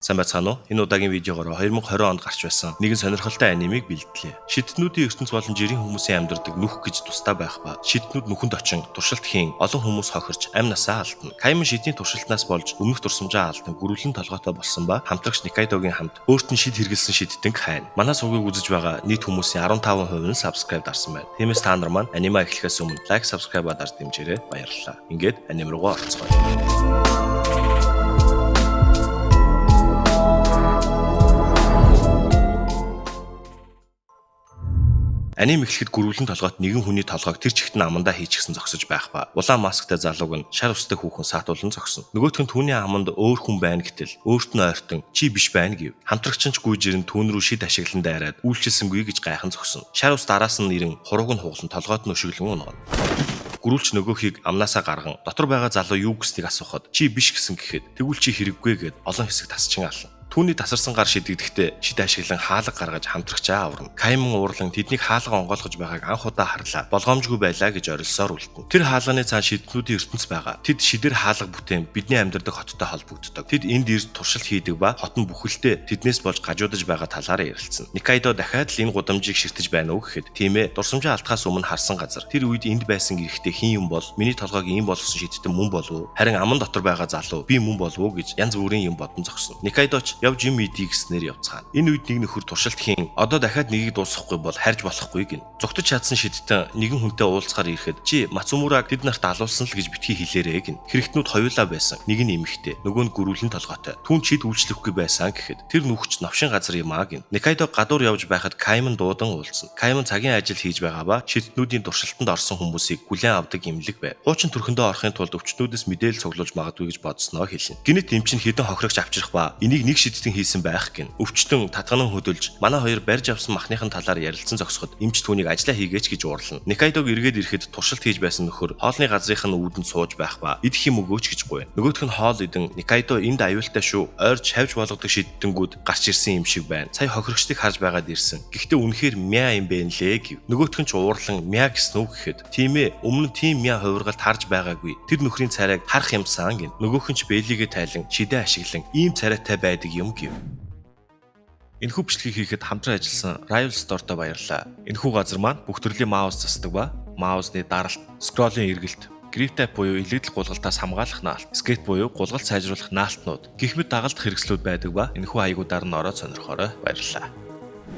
Сайн байцгаана уу? Энэ удаагийн видеогоор 2020 онд гарч байсан нэгэн сонирхолтой анимыг бэлтгэлээ. Шидэднүүдийн ертөнц болон жирийн хүмүүсийн амьдардаг нүх гэж тустай байх ба шидэднүүд нүхэнд очин туршилт хийн олон хүмүүс хохирч амь насаа алдна. Кайман шидийн туршилтнаас болж өмнөх дурсамжаа алдан гөрвөлэн толгойтой болсон ба хамтрагч Никайдогийн хамт өөрт нь шид хэрэгэлсэн шидтэн хайна. Манай сургыг үзэж байгаа нийт хүмүүсийн 15% нь subscribe дарсан байна. Тиймээс та нар маань анима эхлэхээс өмнө лайк, subscribe дарж дэмжээрэй. Баярлалаа. Ингээд аним руугаа орцгоё. Аним эхлэхэд гөрвөлэн толгойд нэгэн хүний толгойг тэр чигт нь амандаа хийчихсэн зогсож байх ба улаан масктай залууг нь шар устай хүүхэн саатуулан зогсно. Нөгөөх нь түүний аманд өөр хүн байна гэтэл өөрт нь ойртон чи биш байна гэв. Хамтрагч нь гүйж ирэн түүн рүү шид ашиглан дайраад үйлчилсэнгүй гэж гайхан зогсно. Шар ус араас нь ирэн хурууг нь хуглан толгойд нь өшөглөн унгана. Гөрүүлч нөгөөхийг амнаасаа гарган дотор байгаа залуу юу гэснийг асуухад чи биш гэсэн гэхэд тэгвэл чи хэрэггүй гэд олон хэсэг тасчин ална. Түүний тасарсан гар шидэгдэхдээ шид ашиглан хаалга гаргаж хамтрагчаа аварна. Кайман уурлан тэднийг хаалга онгойлгож байгааг анх удаа харлаа. Болгоомжгүй байлаа гэж орилсоор үлдэнэ. Тэр хаалганы цаана шиднүүдийн ертөнц байгаа. Тэд шидэр хаалга бүтээн бидний амьдардаг хоттой холбогддог. Тэд энд ирж туршилт хийдэг ба хот нь бүхэлдээ тэднээс болж гажуудаж байгаа талаараа ярилцсан. Никайдо дахиад л энэ гудамжийг ширтэж байна уу гэхэд тийм ээ, дурсамжаа алдахаас өмнө харсан газар. Тэр үед энд байсан эрэгтэй хэн юм бол миний толгойг ийм болгосон шидтэн мөн болов уу? Харин аман дотор байгаа залуу би мөн болов уу гэж янз бүрийн юм бодон зогсно. Никайдоч явж юм идийг гэснээр явцгаана. Энэ үед нэг нөхөр туршилт хийн одоо дахиад нэгийг дуусгахгүй бол харж болохгүй гин. Зүгтэж чадсан шидтэн нэгэн хүнтэй уулзахаар ирэхэд чи Мацумураг тэд нарт алуулсан л гэж битгий хэлээрэй гин. Хэрэгтнүүд хоёулаа байсан. Нэг нь эмэгтэй, нөгөө нь гөрвөлэн толгойтой. Түүн чид үйлчлэхгүй байсан гэхэд тэр нүхч новшин газар юм аа гин. Никайдо гадуур явж байхад Кайман дуудан уулзсан. Кайман цагийн ажил хийж байгаа ба шидтнүүдийн туршилтанд орсон хүмүүсийг хүлээн авдаг имлэг байв. Хуучин төрхөндөө орохын тулд өвчтнүүдээс мэдээлэл цуглуулж магадгүй гэж бодсноо хэлнэ. Гинэт эм чин хэдэн хохирогч авчрах ба энийг нэг шидтэн хийсэн байх гин. Өвчтөн татганан хөдөлж манай хоёр барьж авсан махныхын талаар ярилцсан зогсоход эмч түүнийг ажиллаа хийгээч гэж уурлана. Никайдог эргээд ирэхэд туршилт хийж байсан нөхөр хоолны газрынх нь үүдэнд сууж байх ба идэх юм өгөөч гэж гуйна. Нөгөөх нь хоол идэн Никайдо энд аюултай шүү. Ойрч хавж болгодог шидтэнгүүд гарч ирсэн юм шиг байна. Сая хохирогчдыг харж байгаад ирсэн. Гэхдээ үнэхээр мяа юм бэ нэлээ гэв. Нөгөөх нь ч уурлан мяа гэсэн үг гэхэд тийм ээ, өмнө нь тийм мяа хувиргалт харж байгаагүй. Тэр нөхрийн царайг харах юмсан гин. Нөгөөх нь ч бэлигээ тайлан шидэ ашиглан ийм царайтай байдаг юм гэв. Энэхүү бичлэгийг хийхэд хамтран ажилласан Rival Store-то баярлалаа. Энэхүү газар маань бүх төрлийн маус засдаг ба маусны даралт, скроллын эргэлт, grip type буюу илэгдэл гулгалтаас хамгаалах наалт, skate буюу гулгалт сайжруулах наалтнууд, гэх мэт дагалдах хэрэгслүүд байдаг ба энэхүү хаягуудаар нь ороод сонирхоорой. Баярлалаа.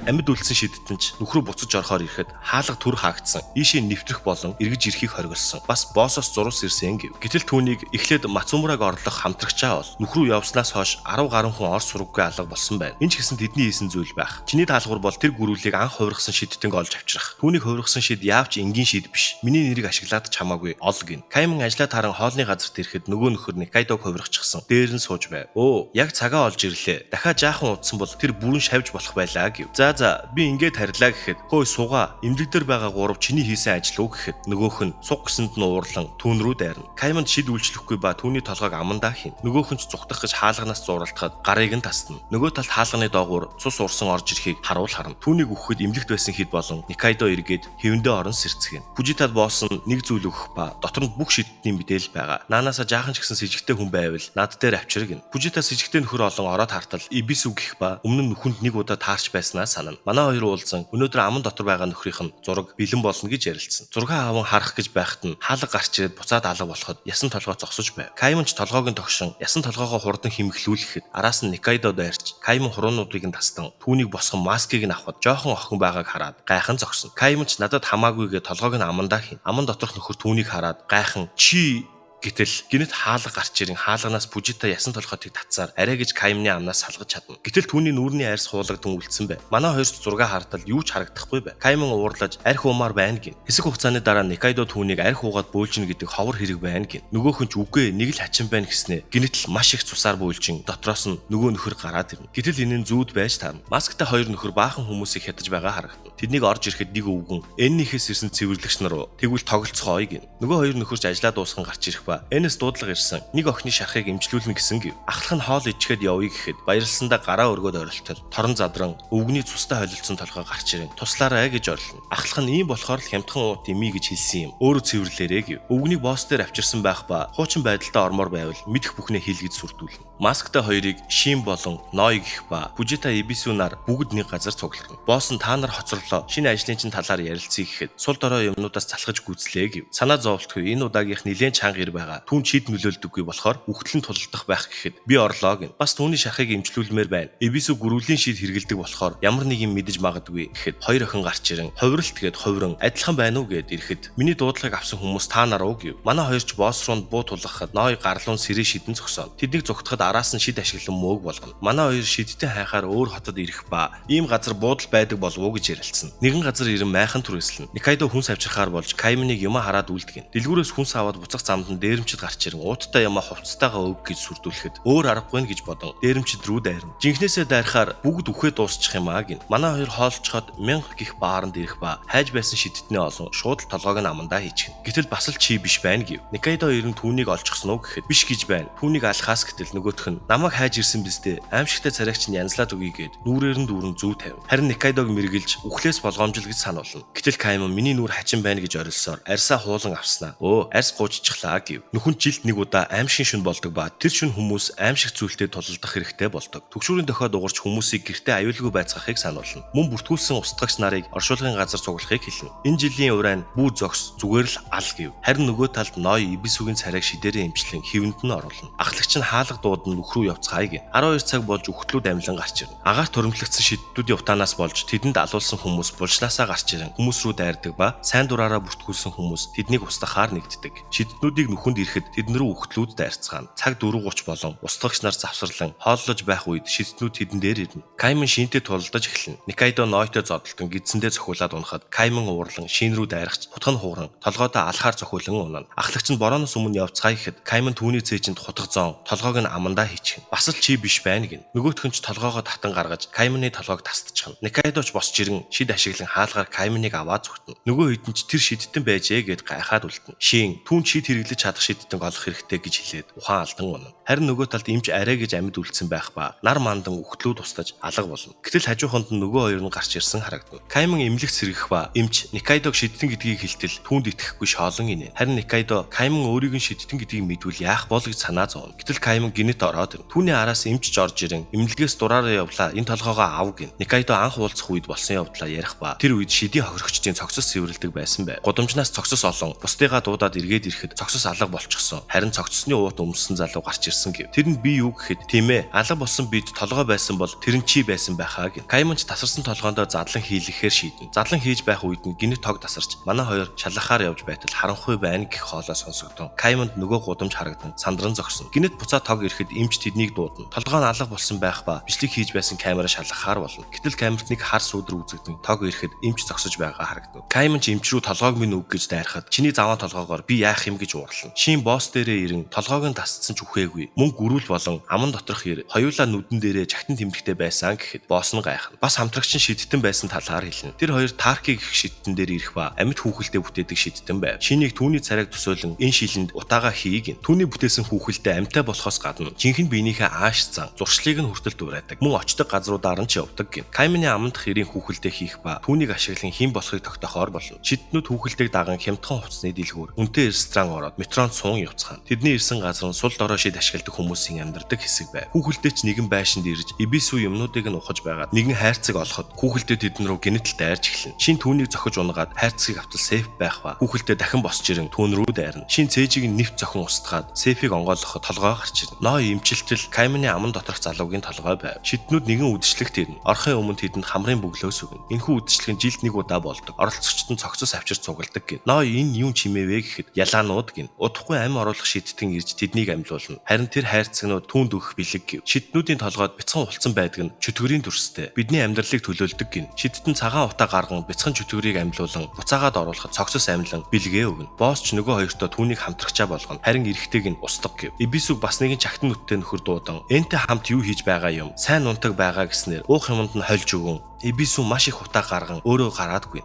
Амьд үлдсэн шидтэн ч нүхрүү буцаж орохоор ирэхэд хаалга түр хаагдсан. Ийшээ нэвтрэх болон эргэж ирэхийг хориглосон. Бас боссоос зурус ирсэн гэв. Гэтэл түүнийг эхлээд Мацумураг орлох хамтрагчаа бол нүхрүү явснаас хойш 10 гаруй хүн ор сургаггүй алга болсон байна. Энэ ч гэсэн тэдний хийсэн зүйл байх. Чиний даалгавар бол тэр гөрүүлийг анх хувиргасан шидтэнг олж авчрах. Түүнийг хувиргасан шид яавч энгийн шид биш. Миний нэрийг ашиглаад чамаагүй ол гин. Кайман ажлаа таран хоолны газарт ирэхэд нөгөө нөхөр Никайдог хувиргачихсан. Дээр нь сууж байв. Өө, яг цагаа олж ирлээ. Дахиад жаахан удсан бол тэр бүрэн шавж болох байлаа гэв. За би ингээд харилаа гэхэд хөөе суугаа имлэг дээр байгаа гурав чиний хийсэн ажил уу гэхэд нөгөөх нь суг гэсэнд нь уурлан түүн рүү дайрна. Кайманд шид үйлчлэхгүй ба түүний толгойг амандаа хийн. Нөгөөх нь ч зүхтах гэж хаалганаас зуралтахад гарыг нь тасна. Нөгөө талд хаалганы доогуур цус урсан орж ирэхийг харуул харна. Түүнийг өгөхөд имлэгт байсан хэд болон Никайдо эргээд хэвэндээ орон сэрцгэн. Фужитад босс нь нэг зүйл өгөх ба дотор нь бүх шидтний мэдээлэл байгаа. Наанаасаа жаахан ч гэсэн с ижигтэй хүн байвал над дээр авчир гин. Фужитаа с ижигтэй нөхөр олон ороод хартал ибисү гэх ба өмнө нь нүхэнд нэг удаа таарч байснаа санана. Манай хоёр уулзсан өнөөдөр аман дотор байгаа нөхрийнх нь зураг бэлэн болно гэж ярилцсан. Зургаа аван харах гэж байхад нь хаалга гарч ирээд буцаад алга болоход ясан толгой зогсож байв. Кайман ч толгойг нь тогшин ясан толгойгоо хурдан химэглүүлэхэд араас нь Никайдо дайрч Кайман хуруунуудыг нь тастан түүнийг босгон маскыг нь авахд жоохон охин байгааг хараад гайхан зогсно. Кайман ч надад хамаагүйгээ толгойг нь амандаа хийн. Аман доторх нөхөр түүнийг хараад гайхан чи гэтэл гинэт хаалга гарч ирэн хаалганаас Фужита ясан толгойтыг татсаар арай гэж Каймны амнаас салгаж чадна. Гэтэл түүний нүүрний арьс хуулагдсан үлдсэн байв. Манай хоёрт зураг хартал юу ч харагдахгүй байв. Кайман уурлаж арх уумаар байна гин. Хэсэг хугацааны дараа Никайдо түүнийг арх уугаад бөөлжинэ гэдэг ховор хэрэг байна гин. Нөгөөх нь ч үгүй нэг л хачин байна гэснэ. Гинэт л маш их цусаар бөөлжин дотроос нь нөгөө нөхөр гараад ирнэ. Гэтэл энэ нь зүүд байж таарна. Масктай хоёр нөхөр баахан хүмүүсийг хятаж байгаа харагдана. Тэднийг орж ирэхэд нэг өвгөн эннийхээс ирсэн цэвэрлэгч нар тэгвэл тоглоцгооё гин. Нөгөө хоёр нөхөрч ажлаа дуусган гарч ирэх ба энэс дуудлага ирсэн. Нэг охины шархыг эмчлүүлнэ гэсэн гэв. Ахлах нь хоол ичгээд явъя гэхэд баярлсандаа гараа өргөөд оролтол торон задран өвгний цустай холилдсон толгой гарч ирэн туслаарай гэж орлоо. Ахлах нь ийм болохоор л хямдхан уут имий гэж хэлсэн юм. Өөрөө цэвэрлээрэй гэв. Өвгнийг босс дээр авчирсан байх ба хуучин байдалтай ормоор байвал мэдэх бүхнээ хийлгэж сүрдүүлнэ. Масктай хоёрыг Шин болон Ной гэх ба Фужита Эбисүнаар бүгд нэг газар цугларна. Босс нь та нар хоцорлоо. Шинэ ажлын чинь талаар ярилцъя гэхэд сул дорой юмнуудаас залхаж гүйцлээ гэв. Санаа зовлтгүй энэ удаагийнх нэлээд чанга ир байгаа. Түүн чид нөлөөлдөггүй болохоор үхтлэн тулалдах байх гэхэд би орлоо гин. Бас түүний шархыг эмчлүүлмээр байна. Эбисү гөрвлийн шид хэрэгэлдэг болохоор ямар нэг юм мэдэж магадгүй гэхэд хоёр охин гарч ирэн ховролт гээд ховрон адилхан байна уу гэд ирэхэд миний дуудлагыг авсан хүмүүс та нар уу гэв. Манай хоёрч босс руу буу тулгахад Ной гарлуун сэрээ шидэн зогсоод тэднийг зүгтахад араас нь шид ашиглан мөөг болгоно. Манай хоёр шидтэй хайхаар өөр хотод ирэх ба ийм газар буудал байдаг болов уу гэж ярилцсан. Нэгэн газар ирэн майхан түрээслэн. Никайдо хүнс авчирхаар болж Кайминыг юма хараад үлдгэн. Дэлгүүрээс хүнс аваад буцах замд нь дээрэмчид гарч ирэн ууттай яма хувцастайгаа өг гэж сүрдүүлэхэд өөр аргагүй гэж бодон дээрэмчид рүү дайрна. Жинхнээсээ дайрахаар бүгд үхээ дуусчих юм аа гин. Манай хоёр хоолцоход 1000 гих бааранд ирэх ба хайж байсан шидтний олон шууд л толгойг нь амандаа хийчихнэ. Гэтэл бас л чи биш байна гэв. Никайдо ирэн түүнийг олчихсон уу гэхэд биш гэж байна. Түүнийг алхаас гэтэл нөгөөх нь намайг хайж ирсэн биз дээ. Аимшигтай царайч нь янзлаад өгье гэд нүрээр нь дүүрэн зүү тавь. Харин Никайдог мэргэлж үхлээс болгоомжл гэж сануулна. Гэтэл Каймон миний нүур хачин байна гэж орилсоор арьсаа хуулан авснаа. Арьс гуйчихлаа гэв. Нөхөн жилд нэг удаа аимшиг шүн болдог ба тэр шүн хүмүүс аимшиг зүйлтэй тулалдах хэрэгтэй болдог. Төгшүүрийн дохиод угарч хүмүүсийг гэртээ аюулгүй байцгаахыг сануулна. Мөн бүртгүүлсэн устгагч нарыг оршуулгын газар цуглахыг хэлнэ. Энэ жилийн урайн бүү зогс зүгээр л ал гэв. Харин нөгөө талд Ной Эбисүгийн царайг шидээрээ эмчлэн хэвэнд нь оруулна. Ахлагч нь хаалга дуудан нүх рүү явцгаая гэв. 12 цаг болж үхтлүүд амлан гарч ирнэ. Агаар төрөмтлөгдсөн шиддүүдийн утаанаас болж тэдэнд алуулсан хүмүүс булчнаасаа гарч ирэн хүмүүс рүү дайрдаг ба сайн дураараа бүртгүүлсэн хүмүүс тэднийг устгахаар нэгддэг. Шидднүүдийг нүхэнд ирэхэд тэдэн рүү үхтлүүд дайрцгаана. Цаг 4:30 болон устгагч нар завсарлан хооллож байх үед шидднүүд тэдэн дээр ирнэ. Каймон шинтэй тулалдаж эхэлнэ. Никайдо Нойтой зодтолтон гидсэндээ цохиулаад унахад Каймон уурлан шин рүү дайрахч хутга нь хууран толгойдоо алхаар цохиулан унана. Ахлагч нь борооноос өмнө явцгаая гэхэд Каймон түүний цээжинд хутга зоон толгойг нь амандаа хийчихнэ. Бас л чи биш байна гин. Нөгөөх нь ч толгоогоо татан гаргаж Каймоны толгойг тасдчихна. Никайдоч босч ирэн шид ашиглан хаалгаар Каймоныг аваад зүгтэн. Нөгөө хэд нь ч тэр шидтэн байжээ гэд гайхаад үлдэн. Шин түүн шид хэрэглэж чадах шидтэнг олох хэрэгтэй гэж хэлээд ухаан алдан унана. Харин нөгөө талд эмч арай гэж амьд үлдсэн байх ба нар мандан үхтлүүд устгаж алга болно. Гэтэл хажууханд нь нөгөө хоёр нь гарч ирсэн харагдана. Каймон эмнэлэг сэргэх ба эмч Никайдог шидтэн гэдгийг хэлтэл түүнд итгэхгүй шоолон инэ. Харин Никайдо Каймон өөрийг нь шидтэн гэдгийг мэдвэл яах бол гэж санаа зовно. Гэтэл Каймон гинэт ороод ирнэ. Түүний араас эмч орж ирэн эмнэлгээс дураараа явлаа. Энэ толгоогоо ав гин. Никайдо анх уулзах үед болсон явдлаа ярих ба тэр үед шидийн хохирогчдын цогцос сэвэрлдэг байсан байв. Гудамжнаас цогцос олон бусдыгаа дуудаад эргээд ирэхэд цогцос алга болчихсон. Харин цогцосны уут өмссөн залуу гарч ирсэн гэв. Тэр нь би юу гэхэд тийм ээ алга болсон бид толгой байсан бол тэр нь чи байсан байхаа гэв. Каймонч тасарсан толгоондоо задлан хийлгэхээр шийдэн. Задлан хийж байх үед нь гинэ тог тасарч манай хоёр шалахаар явж байтал харанхуй байна гэх хоолой сонсогдсон. Каймонд нөгөө гудамж харагдан сандран зогсон. Гинэт буцаа тог ирэхэд эмч тэднийг дуудана. Толгой нь алга болсон байх ба бичлэг хийж байсан камера шалгахаар болно. Гэтэл камерт нэг хар сүдэр үзэгдэн тог ирэхэд эмч зогсож байгаа харагдав. Каймон ч эмч рүү толгойг минь өг гэж дайрахад чиний заван толгоогоор би яах юм гэж уурлана. Шин босс дээрээ ирэн толгойг нь тасцсан ч үхээгүй. Мөн гүрүүл болон аман доторх ир хоёулаа нүдэн дээрээ чагтан тэмдэгтэй байсан гэхэд босс нь гайхна. Бас хамтрагч нь шидтэн байсан талаар хэлнэ. Тэр хоёр Тарки гэх шидтэн дээр ирэх ба амьд хүүхэлдээ бүтээдэг шидтэн байв. Шинийг түүний царайг төсөөлөн энэ шилэнд утаага хийгин. Түүний бүтээсэн хүүхэлдээ амьтаа болохоос гадна жинхэнэ биенийхээ ааш зан зуршлыг нь хүртэл дураадаг. Мөн очдог газруудаар нь ч явдаг гин. Каймоны амандах ирийн хүүхэлдээ хийх ба түүнийг ашиглан хэн болохыг тогтоохоор болно. Шидтнүүд хүүхэлдээг даган хямдхан хувцсны дэлгүүр үнэтэй ресторан ороод метронд суун явцгаана. Тэдний ирсэн газар нь сул дорой шид ашигладаг хүмүүсийн амьдардаг хэсэг байв. Хүүхэлдээ ч нэгэн байшинд ирж Эбисү юмнуудыг нь ухаж байгаад нэгэн хайрцаг олоход хүүхэлдээ тэдэн рүү гинэтл дайрч эхэлнэ. Шин түүнийг зохиж унагаад хайрцгийг автал сейф байх ба хүүхэлдээ дахин босч ирэн түүн рүү дайрна. Шин цээжийг нь нэвт зохин устгаад сейфийг онгойлгоход толгой гарч ирнэ. Ной эмчилтэл Каймоны аман доторх залуугийн толгой байв. Шиднүүд нэгэн үдшилэгт ирнэ. Орохын өмнө тэдэнд хамрын бөглөөс өгнө. Энэхүү үдшилэг нь жилд нэг удаа болдог. Оролцогчдод нь цогцос авчир цугладаг гин. Ной энэ юу чимээвэ гэхэд ялаанууд гин. Удахгүй амь оруулах шидтэн ирж тэднийг амьлуулна. Харин тэр хайрцагнууд түүнд өгөх бэлэг гэв. Шиднүүдийн толгойд бяцхан улцсан байдаг нь чөтгөрийн дүрстэй. Бидний амьдралыг төлөөлдөг гин. Шидтэн цагаан утаа гарган бяцхан чөтгөрийг амьлуулан буцаагаад оруулахад цогцос амьлан бэлгээ өгнө. Босс ч нөгөө хоёртоо түүнийг хамтрагчаа болгоно. Харин эрэхтэйг нь устгах гэв. Эбисүг бас нэгэн чагтан нүдтэй нөхөр дуудан энтэй хамт юу хийж байгаа юм? Сайн унтаг байгаа гэснээр уух юмд нь хольж өгөн. Эбисү маш их утаа гарган өөрөө гараадгүй.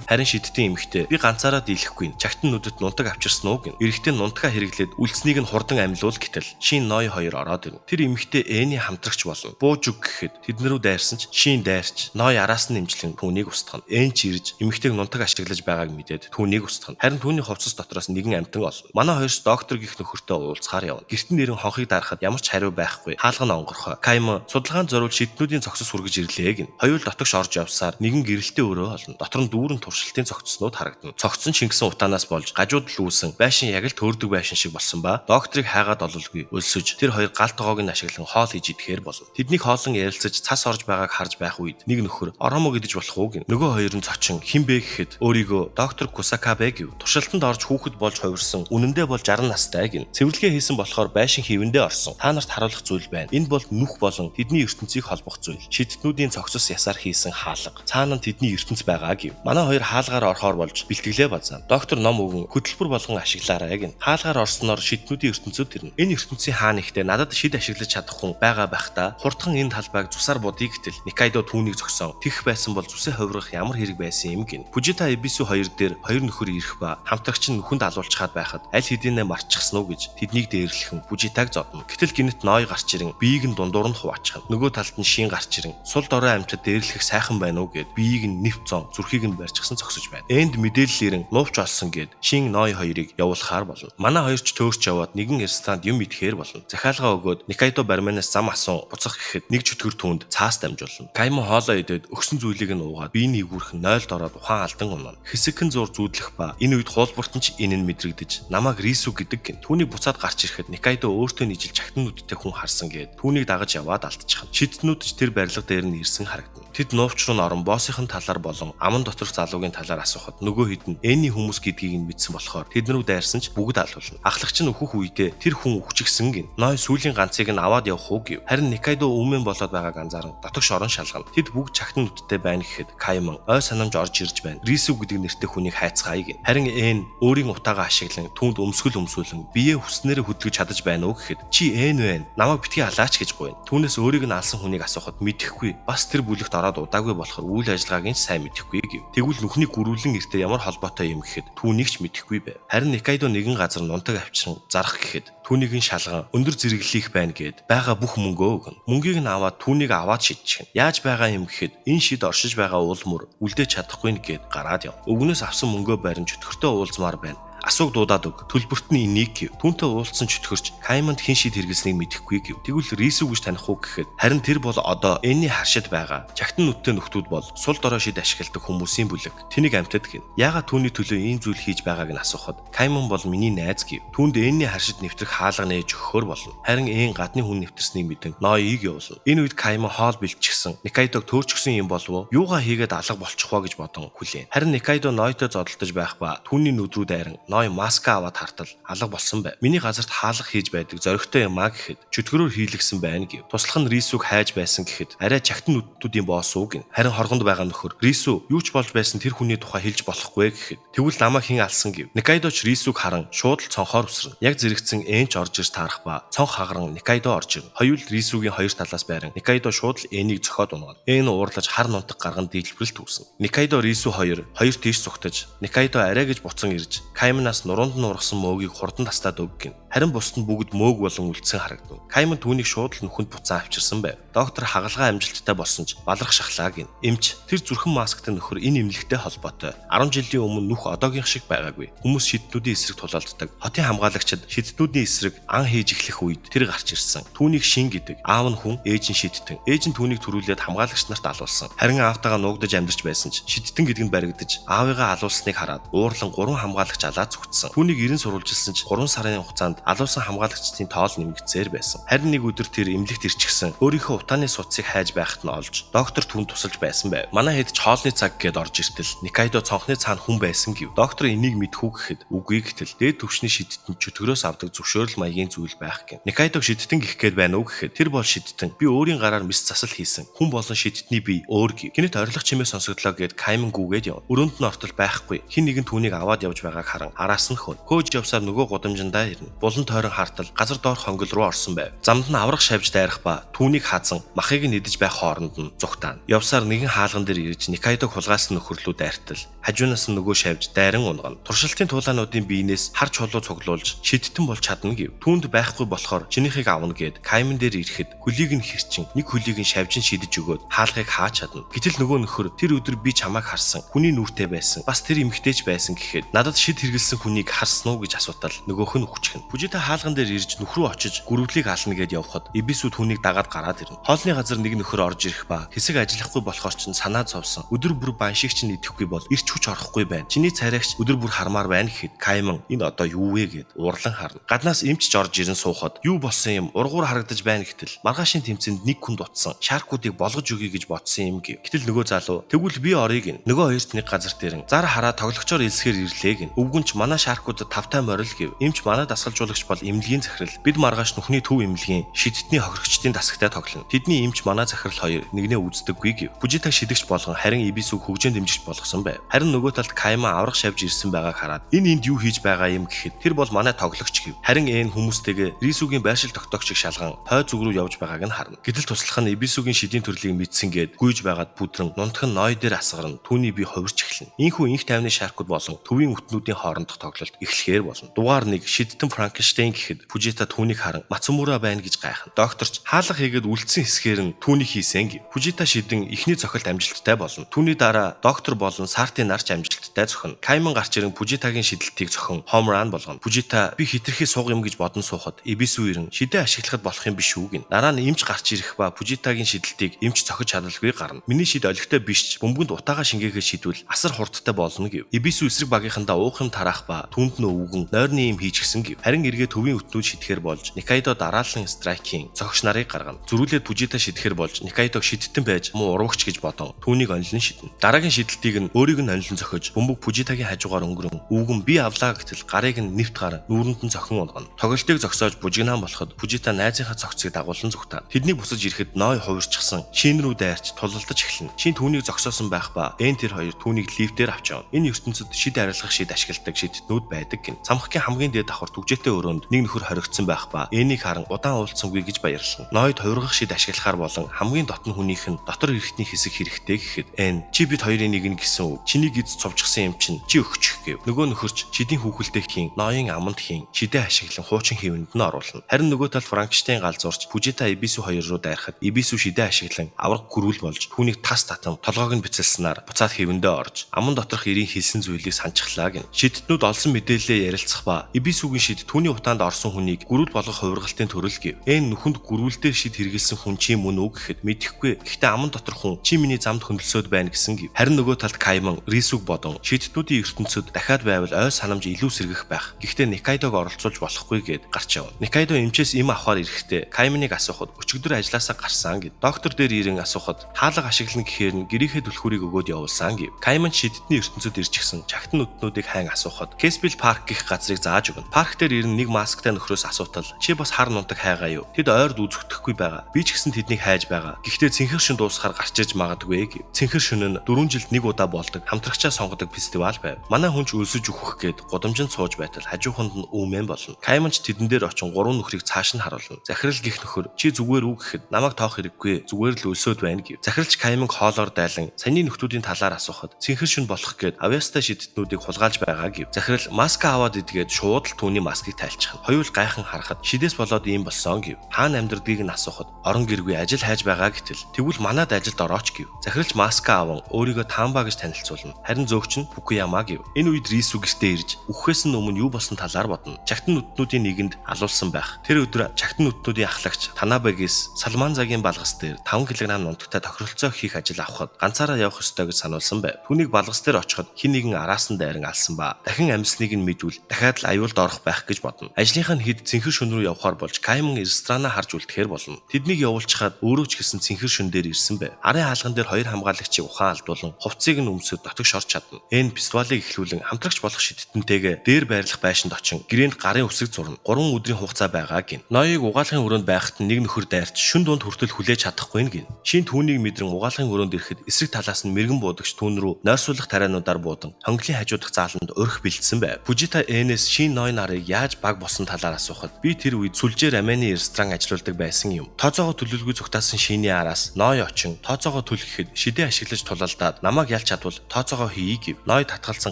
Харин шидтийн эмэгтэй би ганцаараа дийлэхгүй. Чагтан нүдэд нунтаг авчирсан уу гин. Эрэгтэй нунтгаа хэрэглээд үлдснийг нь хурдан амьлуул гэтэл шин ной хоёр ороод ирнэ. Тэр эмэгтэй Эний хамтрагч болно. Бууж өг гэхэд тэднэрүү дайрсан ч шин дайрч ной араас нь нэмжлэн түүнийг устгана. Эн ч ирж эмэгтэйг нунтаг ашиглаж байгааг мэдээд түүнийг устгана. Харин түүний хувцас дотроос нэгэн амтан олно. Манай хоёрч доктор гих нөхөртөө уулзахаар явна. Гэртэн нэрэн хонхыг дарахад ямар ч хариу байхгүй. Хаалга нь онгорхой. Кайм судалгаанд зориулж шиднүүдийн цогцос хүргэж ирлээ гин. Хоёул дотогш орж явсаар нэгэн гэрэлтэй өрөө олно. Дотор нь дүүрэн туршилтын цогцоснууд харагдана. Цогцсон шингэсэн утаанаас болж гажууд л үүсэн. Байшин яг л төөрдөг байшин шиг болсон ба докторыг хайгаад ололгүй. Өлсөж тэр хоёр гал тоогоог нь ашиглан хоол хийж идэхээр болно. Тэднийг хоолон ярилцаж цас орж байгааг харж байх үед нэг нөхөр оромоо гэдэж болох уу гин. Нөгөө хоёр нь цочин хин бэ гэхэд өөрийгөө доктор Кусакабе гэв. Туршилтанд орж хүүхэд болж хувирсан. Үнэндээ бол 60 настай гин. Цэвэрлэгээ хийсэн болохоор байшин хивэндээ орсон. Та нарт харуулах зүйл байна. Энэ бол нүх болон тэдний ертөнцийг холбох зүйл. Шидтнүүдийн цогцос ясаар хийсэн хаалга. Цаана нь тэдний ертөнц байгаа гэв. Манай хоёр хаалгаар орохоор болж бэлтгэлээ базаа. Доктор ном өгөн хөтөлбөр болгон ашиглаарай гин. Хаалгаар орсноор шидтнүүдийн ертөнцөд ирнэ. Энэ ертөнцийн хаана ихтэй надад шид ашиглаж чадах хүн байгаа байхдаа хурдхан энэ талбайг цусаар бодъё гэтэл Никайдо түүнийг зогсоон. Тэгэх байсан бол зүсээ хувирах ямар хэрэг байсан юм гин. Фужита Эбису хоёр дээр хоёр нөхөр ирэх ба хамтрагч нь нүхэнд алуулчихад байхад аль хэдийнэ марчихсан уу гэж тэднийг дээрлэхэн Фужитаг зодно. Гэтэл гинэт ной гарч ирэн биеийг нь дундуур нь хуваачихна. Нөгөө талд нь шин гарч ирэн сул дорой амтад дээрлэх сайхан байна уу гэд биеийг нь нэвт зон зүрхийг нь барьчихсан зогсож байна. Энд мэдээлэл ирэн нууфч олсон гэд шин ной хоёрыг явуулахаар болно. Манай хоёрч төөрч яваад нэгэн ресторанд юм идэхээр болно. Захиалга өгөөд Никайдо барменаас зам асуун буцах гэхэд нэг чөтгөр түүнд цаас дамжуулна. Каймо хоолоо идээд өгсөн зүйлийг нь уугаад биений эвгүрхэн нойлд ороод ухаан алдан унана. Хэсэгхэн зур зүүдлэх ба энэ үед хуулбарт нь ч энэ нь мэдрэгдэж намайг Рису гэдэг гин. Түүний буцаад гарч ирэхэд Никайдо өөртөө нийжилж чагтан нүдтэй хүн харсан гэд түүнийг дагаж яваад алдчихна. Шидтнүүд ч тэр барилга дээр нь ирсэн харагдана. Тэд нууфч руу орон боссийн талаар болон аман доторх залуугийн талаар асуухад нөгөө хэд нь Эний хүмүүс гэдгийг нь мэдсэн болохоор тэднэрүү дайрсан ч бүгд алуулна. Ахлагч нь өөхөх үедээ тэр хүн үхчихсэн гин. Ной сүүлийн ганцыг нь аваад явах уу гэв. Харин Никайдо өмнө болоод байгааг анзааран дотогш орон шалгана. Тэд бүгд чагтан нүдтэй байна гэхэд Кайман ой санамж орж ирж байна. Рису гэдэг нэртэй хүнийг хайцгаая гин. Харин Эн өөрийн утаагаа ашиглан түүнд өмсгөлөн биеэ хүснээрээ хөдөлгөж чадаж байна уу гэхэд чи Эн вэ? Намайг битгий алаач гэж гуйна. Түүнээс өөрийг нь алсан хүнийг асуухад мэдэхгүй. Бас тэр бүлэгт ороод удаагүй болохоор үйл ажиллагааг нь сайн мэдэхгүй гэв. Тэгвэл нүхний гүрүүлэн эртээ ямар холбоотой юм гэхэд түүнийг ч мэдэхгүй байв. Харин Никайдо нэгэн газар нунтаг авчирсан зарах гэхэд түүнийг нь шалган өндөр зэрэглэх байна гэд байгаа бүх мөнгөө өгнө. Мөнгийг нь аваад түүнийг аваад шидчихнэ. Яаж байгаа юм гэхэд энэ шид оршиж байгаа уул мөр үлдээж чадахгүй нэгэд гараад яв. Өвгнөөс авсан мөнгөө барин чөтгөртөө уулзмаар байна. Асууг дуудаад өг. Төлбөрт нь энийг гэв. Түүнтэй уулзсан чөтгөрч Кайманд хин шид хэрэглэснийг мэдэхгүй гэв. Тэгвэл Рису гэж таних уу гэхэд харин тэр бол одоо Энний харшид байгаа. Чагтан нүдтэй нөхдүүд бол сул дорой шид ашигладаг хүмүүсийн бүлэг. Тэнийг амтад гин. Яагаад түүний төлөө ийм зүйл хийж байгааг нь асуухад Кайман бол миний найз гэв. Түүнд Энний харшид нэвтрэх хаалга нээж өгөхөөр болно. Харин Эн гадны хүн нэвтэрснийг мэдэн ноёыг явуулна. Энэ үед Кайман хоол бэлтчихсэн. Никайдог төөрчгсөн юм болов уу? Юугаа хийгээд алга болчих вэ гэж бодон хүлээн. Харин Никайдо ноётой зодтолдож байх ба түүний нүд рүү дайран ной маска аваад хартал алга болсон байв. Миний газарт хаалга хийж байдаг зоригтой юм а гэхэд чөтгөрөөр хийлгсэн байна гэв. Туслах нь Рисуг хайж байсан гэхэд арай чагтан нүдтүүдийн босс уу гин. Харин хоргонд байгаа нөхөр Рису юу ч болж байсан тэр хүний тухай хэлж болохгүй гэхэд тэгвэл намайг хэн алсан гэв. Никайдоч Рисуг харан шууд л цонхоор үсрэн. Яг зэрэгцэн Энч орж ирж таарах ба цонх хагаран Никайдо орж ирнэ. Хоёул Рисугийн хоёр талаас байран Никайдо шууд л Энийг зөхиод унгана. Эн уурлаж хар нунтаг гарган дийлбэрэлт үүснэ. Никайдо Рису хоёр тийш зүгтэж Никайдо арай гэж буцан ирж Кайманаас нуруунд нь ургасан мөөгийг хурдан тастаад өг гин. Харин бусд нь бүгд мөөг болон үлдсэн харагдав. Кайман түүнийг шууд л нүхэнд буцаан авчирсан байв. Доктор хагалгаа амжилттай болсон ч баларх шахлаа гин. Эмч тэр зүрхэн масктай нөхөр энэ эмнэлэгтэй холбоотой. 10 жилийн өмнө нүх одоогийн шиг байгаагүй. Хүмүүс шидтнүүдийн эсрэг тулаалддаг. Хотын хамгаалагчид шидтнүүдийн эсрэг ан хийж эхлэх үед тэр гарч ирсэн. Түүнийг шин гэдэг. Аав нь хүн, ээж нь шидтэн. Ээж нь түүнийг төрүүлээд хамгаалагч нарт алуулсан. Харин аавтайгаа нуугдаж амьдарч байсан ч шидтэн гэдэг нь баригдаж аавыгаа алуулсныг хараад уурлан 3 хамгаалагч алаад зүгтсэн. Түүнийг 90 сурвалжилсан ч 3 сарын хугацаанд алуусан хамгаалагчдын тоол нэмэгдсээр байсан. Харин нэг өдөр тэр эмнэлэгт ирчихсэн. Өөрийнхөө утааны суцыг хайж байхад нь олж доктор түүнд тусалж байсан байв. Манай хэд ч хоолны цаг гээд орж иртэл Никайдо цонхны цаана хүн байсан гэв. Доктор энийг мэдхүү гэхэд үгүй гэтэл дээд түвшний шидтэн чөтгөрөөс авдаг зөвшөөрөл маягийн зүйл байх гин. Никайдог шидтэн гих гээд байна уу гэхэд тэр бол шидтэн. Би өөрийн гараар мис засал хийсэн. Хүн болон шидтний бие өөр гэв. Гэнэт орилох чимээ сонсогдлоо гээд Кайман гүгээд яв. Өрөөнд нь ортол байхгүй. Хин нэгэн түүнийг аваад явж байгааг харан араас нь хөөж явсаар нөгөө гудамжиндаа ирнэ. улан тойрон хартал газар доорх хонгил руу орсон байв. Замд нь аврах шавж дайрах ба түүнийг хаазан махыг нь идэж байх хооронд нь зүгтаана. Явсаар нэгэн хаалган дээр ирж Никайдог хулгайсан нөхөрлөө дайртал. Хажуунаас нь нөгөө шавж дайран унгана. Туршилтын туулаануудын биенээс хар чулуу цуглуулж шидтэн болж чадна гэв. Түүнд байхгүй болохоор чинийхийг авна гэд Кайман дээр ирэхэд хөлийг нь хэрчин нэг хөлийг нь шавжин шидэж өгөөд хаалгыг хааж чадна. Гэтэл нөгөө нөхөр тэр өдөр би чамайг харсан. Хүний нүртэй байсан. Бас тэр эмэгтэйч байсан гэхэд надад шид хэргэлсэн хүнийг харсан уу гэж асуутал нөгөөх нь үхчихнэ. Фужита хаалган дээр ирж нөхрөө очиж гүрвлийг ална гэд явхад Ибисү түүнийг дагаад гараад ирнэ. Хоолны газар нэг нөхөр орж ирэх ба хэсэг ажиллахгүй болохоор ч санаа зовсон. Өдөр бүр баншигч нь идэхгүй бол ирч хүч орохгүй байна. Чиний царайгч өдөр бүр хармаар байна гэхэд Кайман энэ одоо юу вэ гэд уурлан харна. Гаднаас эмчж орж ирэн суухад юу болсон юм ургуур харагдаж байна гэтэл маргаашийн тэмцээнд нэг хүн дутсан. Шаркуудыг болгож өгье гэж бодсон юм гэв. Гэтэл нөгөө залуу тэгвэл би орыг гин. Нөгөө хоёрт нэг газар дээрэн зар хараа тоглогчоор илсгээр ирлээ гин. Өвгөнч манай шаркуудад тавтай морил гэв. Эмч манай дасгалжуулагч бол эмнэлгийн захирал. Бид маргааш нүхний төв эмнэлгийн шидтний хохирогчдын дасагтай тоглоно. Тэдний эмч манай захирал хоёр нэгнээ үздэггүй гэв. Фужита шидэгч болгон харин Ибисүг хөгжөөнд дэмжигч болгосон байв. Харин нөгөө талд Кайман аврах шавж ирсэн байгааг хараад энэ энд юу хийж байгаа юм гэхэд тэр бол манай тоглогч гэв. Харин энэ хүмүүстэйгээ Рисүгийн байршил тогтоогч шиг шалган хойд зүг рүү явж байгааг нь харна. Гэтэл туслах нь Ибисүгийн шидийн төрлийг мэдсэн гээд гүйж байгаад бүдрэн нунтх нь ной дээр асгарна. Түүний бие хувирч эхэлнэ. Ийхүү инх тайвны шаркууд болон төвийн өтнүүдийн хоорондох тоглолт эхлэхээр болно. Дугаар 1 шидтэн Франкенштейн гэхэд Фужита түүнийг харан Мацумура байна гэж гайхна. Докторч хаалга хийгээд үлдсэн хэсгээр нь түүнийг хийсэн гэв. Фужита шидэн эхний цохилт амжилттай болно. Түүний дараа доктор болон Сартын нарч амжилттай зохино. Кайман гарч ирэн Фужитагийн шидэлтийг зохин home run болгоно. Фужита би хитрхи сууг юм гэж бодон суухад Ибисү ирэн шидэ ашиглахад болох юм биш үү гин. Дараа нь эмч гарч ирэх ба Фужитагийн шидэлтийг эмч цохиж чадалгүй гарна. Миний шид олигтой биш ч бөмбөгөнд утаагаа шингээгээ шидвэл асар хурдтай болно гэв. Ибисү эсрэг багийнхандаа уух юм тараах ба түүнд нь өвгөн нойрны юм хийчихсэн гэв. Харин эргээ төвийн өтнүүд шидэхэр болж Никайдо дараалан страйкийн цогч нарыг гаргана. Зөрүүлээд Фужита шидэхэр болж Никайдог шидтэн байж муу уруугч гэж бодон түүнийг онилон шиднэ. Дараагийн шидэлтийг нь өөрийг нь онилон зохиж бөмбөг Фужитагийн хажуугаар өнгөрөн өвгөн би авлаа гэтэл гарыг нь нэвт гар нүүрэнд нь цохин унгана. Тоглолтыг зогсоож бужигнаан болоход Фужита найзынхаа цогцыг дагуулсан зүгтаа. Тэдний бусаж ирэхэд ной хувирчихсан. Шин рүү дайрч тулалдаж эхэлнэ. Шин түүнийг зогсоосон байх ба тэр хоёр түүнийг лифтээр авч явна. Энэ ертөнцид шид арилгах шид ашигладаг шидтнүүд байдаг гин. Самхгийн хамгийн дээд давхар түгжээтэй өрөөнд нэг нөхөр хоригдсон байх ба энийг харан удаан уулзсангүй гэж баярлсан. Нойд хувиргах шид ашиглахаар болон хамгийн дотн хүнийх нь дотор эрэхтний хэсэг хэрэгтэй гэхэд чи бид хоёрын нэг нь гэсэн үг. Чиний гиз цовчгсан юм чинь чи өгчих гэв. Нөгөө нөхөрч шидийн хүүхэлдэй хийн, ноён аманд хийн, шидэ ашиглан хуучин хэвэнд нь оруулна. Харин нөгөө тал Франкенштейн галзуурч Фужита Ибисү хоёр руу дайрахад Ибисү шидэ ашиглан авраг гүрүүл болж түүнийг тас татам толгойг нь бицэлснээр буцаад хэвэндээ орж аман доторх ирийн хийсэн зүйлийг санчглаа гин. Шидтнүүд олсон мэдээлэлээ ярилцах ба Ибисүгийн шид түүний утаанд орсон хүнийг гүрүүл болгох хувиргалтын төрөл гэв. Нүхэнд гүрүүлдээр шид хэрэгэлсэн хүн чи мөн үү гэхэд мэдэхгүй. Гэхдээ аман доторх хүн чи миний замд хөндлөсөд байна гэсэн гэв. Харин нөгөө талд Кайман Рисүг бодон шидтнүүдийн ертөнцид дахиад байвал ой санамж илүү сэргэх байх. Гэхдээ Никайдог оролцуулж болохгүй гэд гарч явна. Никайдо эмчээс им авахар ирэхдээ Кайманыг асуухад өчигдөр ажилласаа гарсан гэд. Доктор дээр ирэн асуухад хаалга ашиглана гэхээр нь гэрийнхээ түлхүүрийг өгөөд явуулсан гэв. Кайман шидтний ертөнцид ирчихсэн чагтан нүднүүдийг хайн асуухад Кэспил парк гэх газрыг зааж өгнө. Парк дээр ирэн нэг масктай нөхрөөс асуутал чи бас хар нунтаг хайгаа юу? Тэд ойрд үзэгдэхгүй байгаа. Би ч гэсэн тэднийг хайж байгаа. Гэхдээ цэнхэр шин дуусахаар гарч иж магадгүй гэв. Цэнхэр шин нь 4 жилд нэг удаа болдог хамтрагчаа сонгодог фестивал байв. Манай хүнч өлсөж өгөх гээд гудамжинд сууж байтал хажууханд нь өвмэн болно. Кайманч тэдэн дээр очин 3 нөхрийг цааш нь харуулна. Захирал гих нөхөр чи зүгээр үү гэхэд намайг тоох хэрэггүй. Зүгээр л өлсөд байна гэв. Захиралч Кайманг хоолоор дайлан саяны нөхдүүдийн талаар асуухад цэнхэр шин болох гээд авьяастай шидтнүүдийг хулгайлж байгаа гэв. Захирал маска аваад идгээд шууд л түүний маскыг тайлчихна. Хоёул гайхан харахад шидээс болоод ийм болсон гэв. Хаана амьдрдгийг нь асуухад орон гэргүй ажил хайж байгаа гэтэл тэгвэл манад ажилд орооч гэв. Захиралч маска аван өөрийгөө Тамба гэж танилцуулна. Харин зөөгч нь Фукуяма гэв. Энэ үед Рисү гэртээ ирж үххээс нь өмнө юу болсон талаар бодно. Чагтан нүднүүдийн нэгэнд алуулсан байх. Тэр өдөр чагтан нүднүүдийн ахлагч Танабагис Салманзагийн балгас дээр 5 кг нунтагтай тохиролцоо хийх ажил авахд ганцаараа явах ёстой гэж сануулсан байв. Түүнийг балгас дээр очиход хин нэгэн араас нь дайран алсан ба дахин амьсныг нь мэдвэл дахиад л аюулд орох байх гэж бодно. Ажлынхаа хэд цэнхэр шүн рүү явхаар болж Кайман ресторана харж үлдэхээр болно. Тэднийг явуулчихад өөрөө ч гэсэн цэнхэр шүн дээр ирсэн байв. Арын хаалган дээр хоёр хамгаалагчийг ухаан алдуулан хувцсыг нь өмсөд дотогш орч чадна. Энэ фестивалыг эхлүүлэн хамтрагч болох шидтэнтэйгээ дээр байрлах байшинд очин гэрээнд гарын үсэг зурна. 3 өдрийн хугацаа байгаа гин. Ноёыг угаалгын өрөөнд байхад нэг нөхөр дайрч шүн дунд хүртэл хүлээж чадахгүй гин. Шин түүнийг мэдрэн угаалгын өрөөнд ирэхэд эсрэг талаас нь мэрэгэн буудагч түүн рүү нойрсуулах тариануудаар буудан хонглын хажуудах зааланд өрх бэлдсэн байв. Фужита энэс шин ноён нарыг яаж баг болсон талаар асуухад би тэр үед сүлжээр Аманы ресторан ажиллаулдаг байсан юм. Тооцоогоо төлөвлөгөө зугтаасан шиний араас Ной очин тооцоогоо төлөхэд шидээ ашиглаж тулалдаад намайг ялч чадвал тооцоогоо хийе гэв. Ной татгалзсан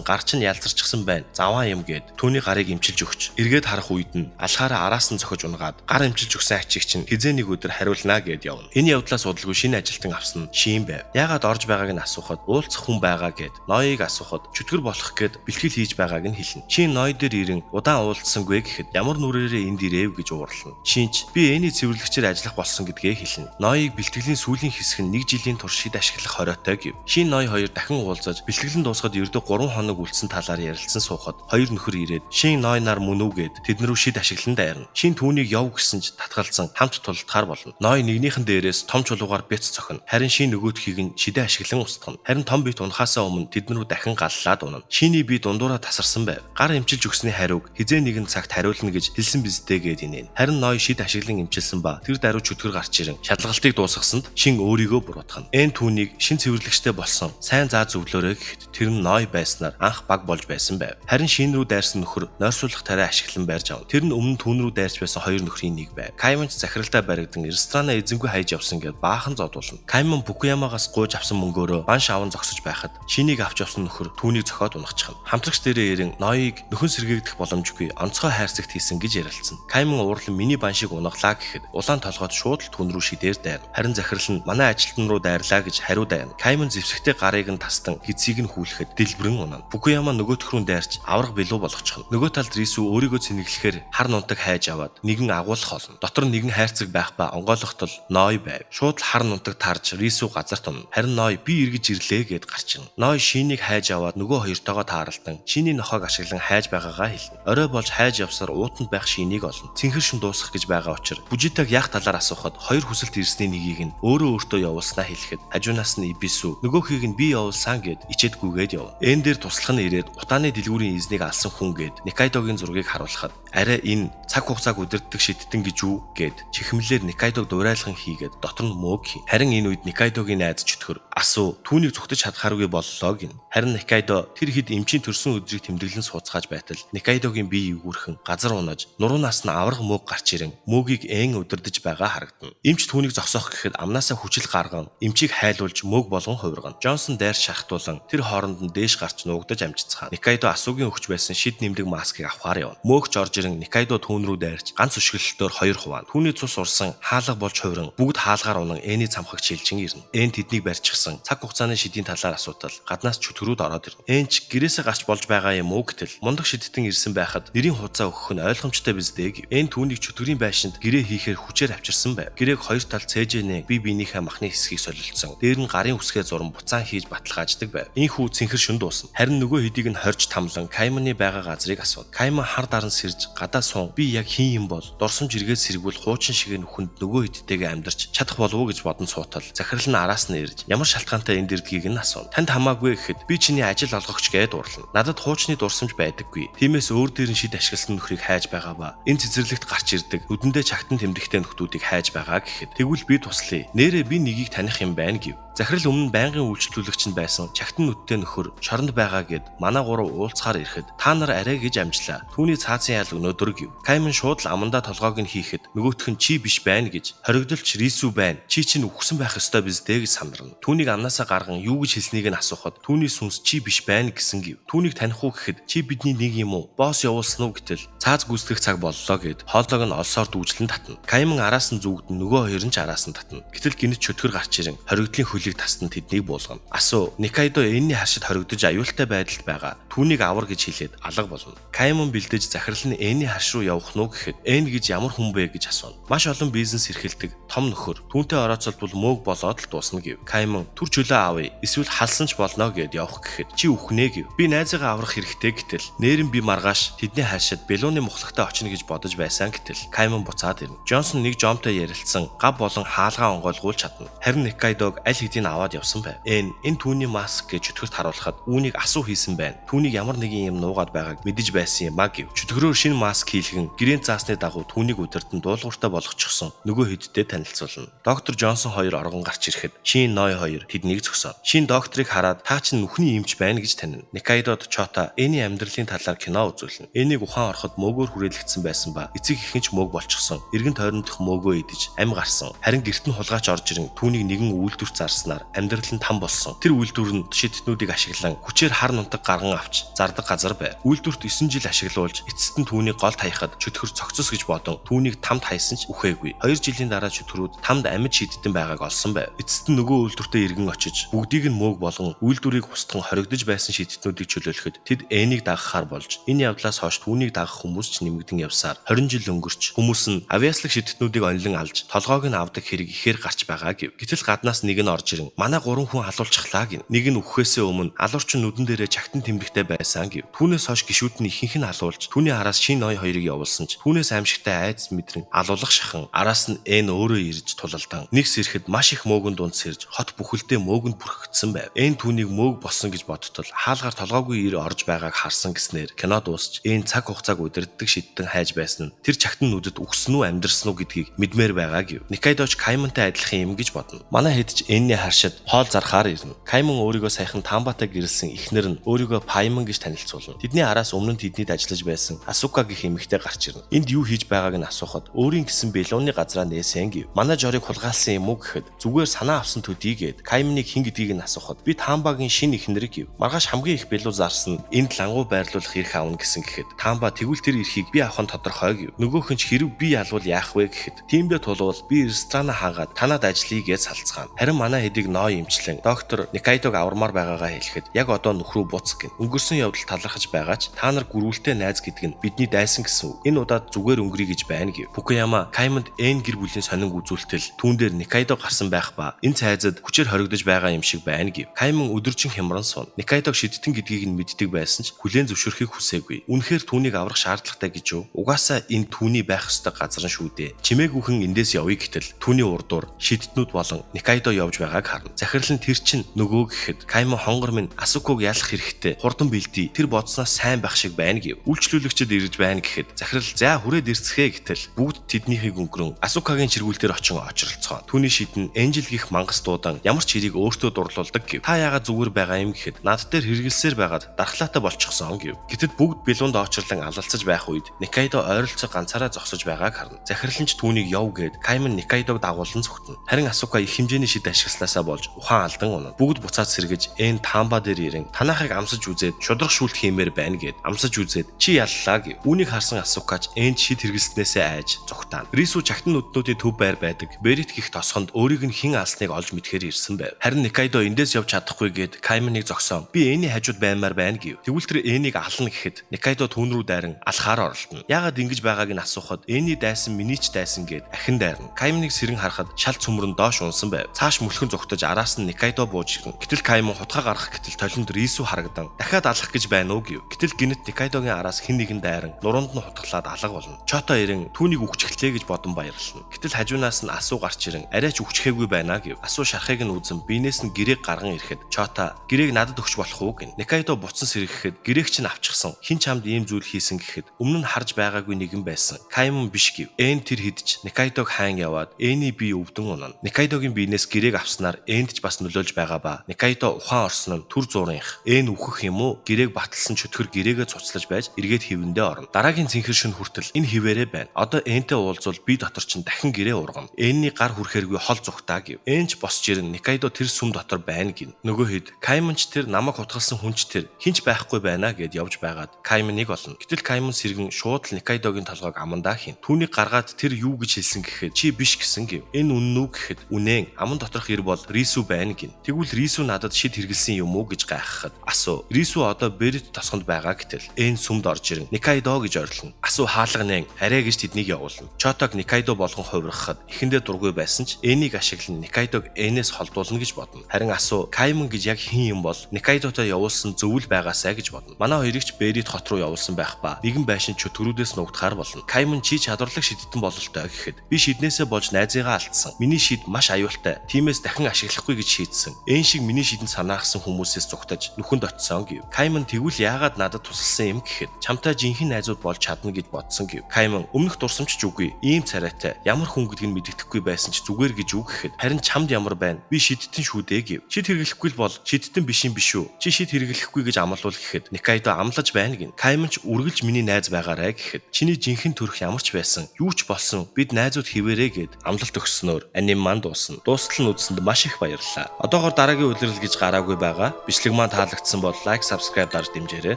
гар чинь ялзарчихсан байна. Заваа юм гээд түүний гарыг эмчилж өгч эргээд харах үед нь алхаараа араас нь зохиж унгаад гар эмчилж өгсөн ачиг чинь хизээ нэг өдөр хариулнаа гэд явна. Энэ явдлаас удалгүй шинэ ажилтан авсан шиин байв. Яагаад орж байгааг нь асуухад уулзах хүн байгаа гэд Ноёыг асуухад чөтгөр болох гээд бэлтгэл хийж байгааг нь хэлнэ. Шин Ной дээр ирэн удаан уулзсангүй гэхэд ямар нүрээрээ энд ирэв гэж уурлана. Шинч би Эний цэвэрлэгчээр ажиллах болсон гэдгээ хэлнэ. Ноёыг бэлтгэлийн сүүлийн хэсэг нь 1 жилийн туршид ашиглах хориотой гэв. Шин Ной хоёр дахин уулзаж бэлтгэл нь дуусахад ердөө 3 хоног үлдсэн талаар ярилцсан суухад хоёр нөхөр ирээд Шин Ной нар мөн үү гэд тэд рүү шид ашиглан дайрна. Шин түүнийг яв гэсэн ч татгалзан хамт тулдахаар болно. Ной нэгнийхэн дээрээс том чулуугаар бяц цохино. Харин Шин нөгөөдхийг нь шидээ ашиглан устгана. Харин том бит унахаасаа өмнө тэд рүү дахин галлаад унана. Шиний бие дундуура тасарсан байв. Гар эмчилж өгсний хариуг хизээ нэгэн цагт хариулна гэж хэлсэн биздээ гээд инээн. Харин Ной шид ашиглан эмчилсэн ба тэр даруй чөтгөр гарч ирэн шалгалтыг дуусгасанд Шин өөрийгөө буруутгана. Эн түүнийг шин цэвэрлэгчтэй болсон сайн заа зөвлөөрэй гэхэд тэр нь Ной байснаар анх баг болж байсан байв. Харин Шин рүү дайрсан нөхөр нойрсуулах тариа ашиглан барьж авна. Тэр нь өмнө түүн рүү дайрч байсан хоёр нөхрийн нэг байв. Кайманч захиралтай баригдан ресторанаа эзэнгүй хайж явсан гэд баахан зодуулна. Кайман Фукуямагаас гуйж авсан мөнгөөрөө банш аван зогсож байхад Шинийг авч явсан нөхөр түүнийг зохиод унахчихна. Хамтрагч дээрээ ирэн Ноёыг нөхөн сэргээгдэх боломжгүй онцгой хайрцагт хийсэн гэж ярилцсан. Кайман уурлан миний баншийг унаглаа гэхэд улаан толгойд шууд л түүн рүү шидээр дайрна. Харин захирал нь манай ажилтан руу дайрлаа гэж хариу дайна. Кайман зэвсэгтэй гарыг нь тастан гидсийг нь хүлэхэд дэлбэрэн унана. Фукуяма нөгөөтгөрүүн дайрч авраг билүү болгочихно. Нөгөө талд Рису өөрийгөө цэнэглэхээр хар нунтаг хайж аваад нэгэн агуулах олно. Дотор нэгэн хайрцаг байх ба онгойлготол Ной байв. Шууд л хар нунтаг тарж Рису газарт унана. Харин Ной би эргэж ирлээ гэд гарч ирнэ. Ной Шинийг хайж аваад нөгөө хоёртойгоо тааралдан Шиний нохоог ашиглан хайж байгаагаа хэлнэ. Орой болж хайж явсаар уутанд байх Шинийг олно. Цэнхэр шин дуусгах гэж байгаа учраас Бүжитаг яах талаар асуухад хоёр хүсэлт ирсний нэгийг нь өөртөө явуулснаа хэлэхэд хажуунаас нь Ибису нөгөөхийг нь би явуулсан гэд ичээдгүйгээд явна. Эн дээр туслах нь ирээд утааны дэлгүүрийн эзнийг алсан хүн гэд Никайдогийн зургийг харуулхад арай энэ цаг хугацааг удирддаг шидтэн гэж үү гэд чихмэлээр Никайдог дуурайлган хийгээд дотор нь мөөг хий. Харин энэ үед Никайдогийн найз чөтгөр асуу түүнийг зүгтэж чадхааргүй боллоо гин. Харин Никайдо тэр хэд эмчийн төрсөн өдрийг тэмдэглэн сууцгааж байтал Никайдогийн бие эвгүрхэн газар унаж нуруунаас нь авраг мөөг гарч ирэн мөөгийг эн удирдах байгаа харагдана. Эмч түүнийг зогсоох гэхэд амнаасаа хүчил гарган эмчийг хайлуулж мөөг болгон хувиргана. Джонсон дайр шахтуулан тэр хооронд нь дээш гарч нуугдаж амжицгаана. Никайдо асуугийн өгч байсан шид нэмдэг маскыг авахаар явна. Мөөгч орж ирэн Никайдо түүн рүү дайрч ганц өшгөлтөөр хоёр хуваана. Түүний цус урсан хаалга болж хувиран бүгд хаалгаар унан Эний цамхаг чилжин ирнэ. Эн тэднийг барьчихсан. Цаг хугацааны шидийн талаар асуудал гаднаас чөтгөрүүд ороод ирнэ. Энч гэрээсээ гарч болж байгаа юм уу гэтэл мундаг шидтэн ирсэн байхад нэрийн хуудасаа өгөх нь ойлгомжтой биз дээ гэв. Эн түүнийг чөтгөрийн байшинд гэрээ хийхээр хүчээр авчирсан байв. Гэрээг хоёр тал цээжэнэ бие биенийхээ махны хэсгийг солилцсон. Дээр нь гарын үсгээ зуран буцаан хийж баталгааждаг байв. Ийхүү цэнхэр шүн дуусна. Харин нөгөө хэдийг нь хорж тамлан Кайманы байгаа газрыг асуув. Кайман хар даран сэрж гадаа суун би яг хин юм бол дурсамж эргээд сэргүүл хуучин шиг нүхэнд нөгөө хэдтэйгээ амьдарч чадах болов уу гэж бодон суутал захирал нь араас нь ирж ямар шалтгаантай энд ирдгийг нь асуув. Танд хамаагүй гэхэд би чиний ажил олгогч гээд уурлана. Надад хуучны дурсамж байдаггүй. Тиймээс өөр дээр нь шид ашигласан нөхрийг хайж байгаа ба энэ цэцэрлэгт гарч ирдэг нүдэндээ чагтан тэмдэгтэй нөхдүүдийг хайж байгаа гэхэд тэгвэл би туслая. Нэрээ би нэгийг таних юм байна гэв. Захирал өмнө байнгын үйлчлүүлэгч нь байсан чагтан нүдтэй нөхөр шоронд байгаа гэд манай гурав уулзахаар ирэхэд та нар арай гэж амжлаа. Түүний цаацын ял өнөөдөр гэв. Кайман шууд л амандаа толгойг нь хийхэд нөгөөх нь чи биш байна гэж хоригдолч Рису байна. Чи чинь үхсэн байх ёстой биз дээ гэж сандарна. Түүнийг амнаасаа гарган юу гэж хэлснийг нь асуухад түүний сүнс чи биш байна гэсэн гэв. Түүнийг таних уу гэхэд чи бидний нэг юм уу? Босс явуулсан уу гэтэл цааз гүйцэтгэх цаг боллоо гэд хоолойг нь олсоор дүүжлэн татна. Кайман араас нь зүгдэн нөгөө хоёр нь ч араас нь татна. Гэтэл гинэт чөтгөр гарч ирэн хоригдлын хөлийг тасдан тэднийг буулгана. Асуу Никайдо энэний харшид хоригдож аюултай байдалд байгаа. Түүнийг авар гэж хэлээд алга болно. Кайман бэлдэж захирал нь энэний харш руу явах нь гэхэд эн гэж ямар хүн бэ гэж асууна. Маш олон бизнес эрхэлдэг том нөхөр түүнтэй орооцолбол мөөг болоод л дуусна гэв. Кайман түр чөлөө авъя. Эсвэл халсан ч болно гэд явах гэхэд чи үхнэ гэв. Би найзыгаа аврах хэрэгтэй гэтэл нэрэн би маргааш тэдний харшид Белоны мухлагтай очно гэж бодож байсан гэтэл Кайман буцаад ирнэ. Джонсон нэг жомтой ярилцсан гав болон хаалгаа онгойлгуул чадна. Харин Никайдог аль тэдийг аваад явсан байв. Энэ түүний маск гэж чөтгөрт харуулхад үүнийг асуу хийсэн байна. Түүнийг ямар нэгэн юм нуугаад байгааг мэдэж байсан юм а гэв. Чөтгөрөөр шинэ маск хийлгэн гэрээний заасны дагуу түүнийг удирдан дуулууртай болгочихсон нөгөө хэдтэй танилцуулна. Доктор Джонсон хоёр оргон гарч ирэхэд Шин Ной хоёр тэднийг зогсооно. Шин докторыг хараад та чинь нүхний эмч байна гэж танина. Никайдод Чота Эний амьдралын талаар кино үзүүлнэ. Энийг ухаан ороход мөөгөөр хүрээлэгдсэн байсан ба эцэг ихэнч мөөг болчихсон. Эргэн тойрондох мөөгөө идэж ам гарсан. Харин гэрт нь хулгайч орж ирэн түүнийг нэгэн үйлдвэрт зарснаар амьдрал нь там болсон. Тэр үйлдвэр нь шидэднүүдийг ашиглан хүчээр хар нутаг гарган авч зардаг газар байв. Үйлдвэрт 9 жил ашиглуулж эцэст нь түүнийг голд хаяхад чөтгөр цогцос гэж бодон түүнийг тамд хайсан ч үхээгүй. 2 жилийн дараа чөтгөрүүд тамд амьд шиддэн байгааг олсон байв. Эцэст нь нөгөө үйлдвэртээ иргэн очиж бүгдийг нь мөөг болгон үйлдвэрийг устган хоригдож байсан шидэднүүдийг чөлөөлөхөд тэд Энийг дагахаар болж энэ явдлаас хойш түүнийг дагах хүмүүс ч нэмэгдэн явсаар 20 жил өнгөрч хүмүүс нь авиаслаг шидэднүүдийг онлон алж толгойг нь авдаг хэрэг ихээр гарч байгаа гэв. Гэтэл гаднаас нэг нь орж ирэн манай 3 хүн алуулчихлаа гин. Нэг нь үхэхээсээ өмнө алуурчин нүдэн дээрээ чагтан тэмдэгтэй байсан гэв. Түүнээс хойш гишүүд нь ихэнх нь алуулж түүний араас Шин Ной хоёрыг явуулсан ч түүнээс аимшигтай айдас мэдрэн алуулах шахан араас нь Эн өөрөө ирж тулалдан нэгс ирэхэд маш их мөөгөнд дунд сэрж хот бүхэлдээ мөөгөнд бүрхэгдсэн байв. Эн түүнийг мөөг болсон гэж бодтол хаалгаар толгойгүй ир орж байгааг харсан гэснээр кино дуусч Эн цаг хугацааг удирддаг шидтэн хайж байсан нь тэр чагтан нүдэд үхсэн үү амьдрсан уу гэдгийг мэдмээр байгаа гэв. Никайдоч Каймонтай адилхан юм гэж бодно. Манай хэд ч Энний харшид хоол зархаар ирнэ. Каймон өөрийгөө саяхан Тамбатай гэрэлсэн эхнэр нь өөрийгөө Паймон гэж танилцуулна. Тэдний араас өмнө нь тэднийд ажиллаж байсан Асука гэх эмэгтэй гарч ирнэ. Энд юу хийж байгааг нь асуухад өөрийн гэсэн Белоны газраа нээсэн гэв. Манай жорыг хулгаалсан юм уу гэхэд зүгээр санаа авсан төдийгээд Каймоныг хэн гэдгийг нь асуухад би Тамбагийн шинэ эхнэр гэв. Маргааш хамгийн их Бело зарсан энд лангуу байрлуулах эрх авна гэсэн гэхэд Тамба тэгвэл тэр эрхийг би авах нь тодорхой гэв. Нөгөөх нь ч хэрв би ялвал яах вэ гэхэд тиймдээ тулвал би ресторана хаагаад танад ажиллая гэж салцгаана. Харин манай хэдийг Ной имчлэн доктор Никайдог авармаар байгаагаа хэлэхэд яг одоо нөхрөө буц гин. Өнгөрсөн явдал талархаж байгаа ч та нар гүрүүлтэй найз гэдэг нь бидний дайсан гэсэн үг. Энэ удаад зүгээр өнгөрье гэж байна гэв. Фукуяма Каймонд Эн гэр бүлийн сонин үзүүлэлтэл түүн дээр Никайдог гарсан байх ба энэ цайзад хүчээр хоригдож байгаа юм шиг байна гэв. Каймон өдөржин хямран суун. Никайдог шидтэн гэдгийг нь мэддэг байсан ч хүлээн зөвшөөрөхийг хүсээгүй. Үнэхээр түүнийг аврах шаардлагатай гэж юу? Угаасаа энэ түүний байх ёстой газар нь шүү дээ. Чимээгүйхэн эндээс явъя гэтэл түүний урдуур шидтнүүд болон Никайдо явж байгааг харна. Захирал нь тэр чин нөгөө гэхэд Каймон хонгор минь Асуког ялах хэрэгтэй. Хурдан бэлдээ. Тэр бодсноос сайн байх шиг байна гэв. Үйлчлүүлэгчид ирж байна гэхэд захирал за хүрээд ирцгээ гэтэл бүгд тэднийхийг өнгөрөн Асукагийн чиргүүл дээр очин очролцгоо. Түүний шидэн Энжел гих мангас дуудан ямар ч хэрийг өөртөө дурлуулдаг гэв. Та яагаад зүгээр байгаа юм гэхэд над дээр хэрэгэлсээр байгаад дархлаатай болчихсон гэв. Гэтэл бүгд Белунд очрлон алалцаж байх үед Никайдо ойролцоо ганцаараа зогсож байгааг харна. Захирал нь ч түүнийг яв гээд Каймон Никайдог дагуулan зүгтэн. Харин Асука их хэмжээний шид ашигласнасаа болж ухаан алдан унана. Бүгд буцаад сэргэж Эн Тамба дээр ирэн танахыг амсаж үзээд шудрах шүүлт хиймээр байна гэд амсаж үзээд чи яллаа гэв. Үүнийг харсан Асукач Энд шид хэрэглэснээсээ айж зүгтаана. Рису чагтан нүднүүдийн төв байр байдаг. Берит гих тосгонд өөрийг нь хэн алсныг олж мэдхээр ирсэн байв. Харин Никайдо эндээс явж чадахгүй гээд Каймоныг зогсоон. Би Эний хажууд баймаар байна гэв. Тэгвэл тэр Энийг ална гэхэд Никайдо түүн рүү дайран алхаар оролдоно. Яагаад ингэж байгааг нь асуухад Эний дайсан миний ч дайсан гээд ахин дайрна. Каймоныг сэрэн харахад шал цөмрөн доош унсан байв. Цааш мөлхөн зүгтаж араас нь Никайдо бууж ирнэ. Гэтэл Каймон хутгаа гарах гэтэл толинд Рису харагдан дахиад алах гэж байна уу гэв. Гэтэл гинэт Никайдогийн араас хэн нэгэн дайран нуруунд нь хутглаад алга болно. Чото ирэн түүнийг үхчихлээ гэж бодон баярлана. Гэтэл хажуунаас нь Асуу гарч ирэн арайч үхчихээгүй байна гэв. Асуу шарахыг нь үзэн биенээс нь гэрээг гарган ирэхэд Чото гэрээг надад өгч болох уу гин. Никайдо буцсан сэргэхэд гэрээг чинь авчихсан. Хин чамд ийм зүйл хийсэн гэхэд өмнө нь харж байгаагүй нэгэн байсан. Каймон биш гэв. Эн тэр хидж Никайдог хайн яваад Эний бие өвдөн унана. Никайдогийн биенээс гэрээг авснаар Энд ч бас нөлөөлж байгаа ба Никайдо ухаан орсон нь түр зуурынх. Эн үхэх юм уу? Гэрээг баталсан чөтгөр гэрээгээ цуцлаж байж эргээд хивэндээ орно. Дараагийн цэнхэр шин хүртэл энэ хിവэрэ байна. Одоо Энтэй уулзвал би дотор чинь дахин гэрээ ургана. Энний гар хүрхээргүй хол зүгтаа гэв. Энч босч ирэн Никайдо тэр сүм дотор байна гин. Нөгөө хэд Каймонч тэр намайг хутгалсан хүнч тэр хинч байхгүй байна гэд явж байгаад Каймоныг олно. Гэтэл Каймон сэргэн шууд л Никайдогийн толгойг амандаа хийн. Түүнийг гаргаад тэр юу гэж хэлсэн гэхэд чи биш гэсэн гэв. Энэ үнэн үү гэхэд үнэн. Аман доторх ир бол Рису байна гин. Тэгвэл Рису надад шид хэрэгэлсэн юм уу гэж гайхахад Асуу Рису одоо Берит тосгонд байгаа гэтэл Эн сүмд орж ирэн Никайдо гэж ойрлоно. Асуу хаалганын арай гэж тэднийг явуулна. Чотог Никайдо болгон хувирахад эхэндээ дургүй байсан ч Энийг ашиглан Никайдог Энээс холдуулна гэж бодно. Харин Асуу Каймон гэж яг хэн юм бол Никайдотой явуулсан зөвл байгаасаа гэж бодно. Манай хоёрыг ч Берит хот руу явуулсан байх ба нэгэн байшин чөтгөрүүдээс нугдахаар болно. Каймон чи чадварлаг шидтэн бололтой гэхэд би шиднээсээ болж найзыгаа алдсан. Миний шид маш аюултай. Тиймээс дахин дахин ашиглахгүй гэж шийдсэн. Энэ шиг миний шидэнд санаахсан хүмүүсээс зүгтаж нүхэнд очисон гэв. Кайман тэгвэл яагаад надад тусалсан юм гэхэд чамтай жинхэнэ найзууд болж чадна гэж бодсон гэв. Кайман өмнөх дурсамжч үгүй. Ийм царайтай ямар хүн гэдгийг мэддэхгүй байсан ч зүгээр гэж үг гэхэд харин чамд ямар байна? Би шидтэн шүү дээ гэв. Шид хэрэглэхгүй л бол шидтэн биш юм биш үү? Чи шид хэрэглэхгүй гэж амлавал гэхэд Никайдо амлаж байна гин. Кайман ч үргэлж миний найз байгаарай гэхэд чиний жинхэнэ төрх ямар ч байсан юу ч болсон бид найзууд хിവэрэ гэд амлалт өгснөөр аним маань дуусна. Дуустал нь үзсэнд маш их баярлалаа. Одоогоор дараагийн улирал гэж гараагүй байгаа. Бичлэг маань таалагдсан бол лайк, subscribe дарж дэмжээрэй.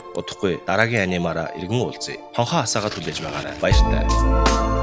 Удахгүй дараагийн анимаараа иргэн уулзъя. Хонхоо асаагаад хүлээж байгаарай. Баяртай.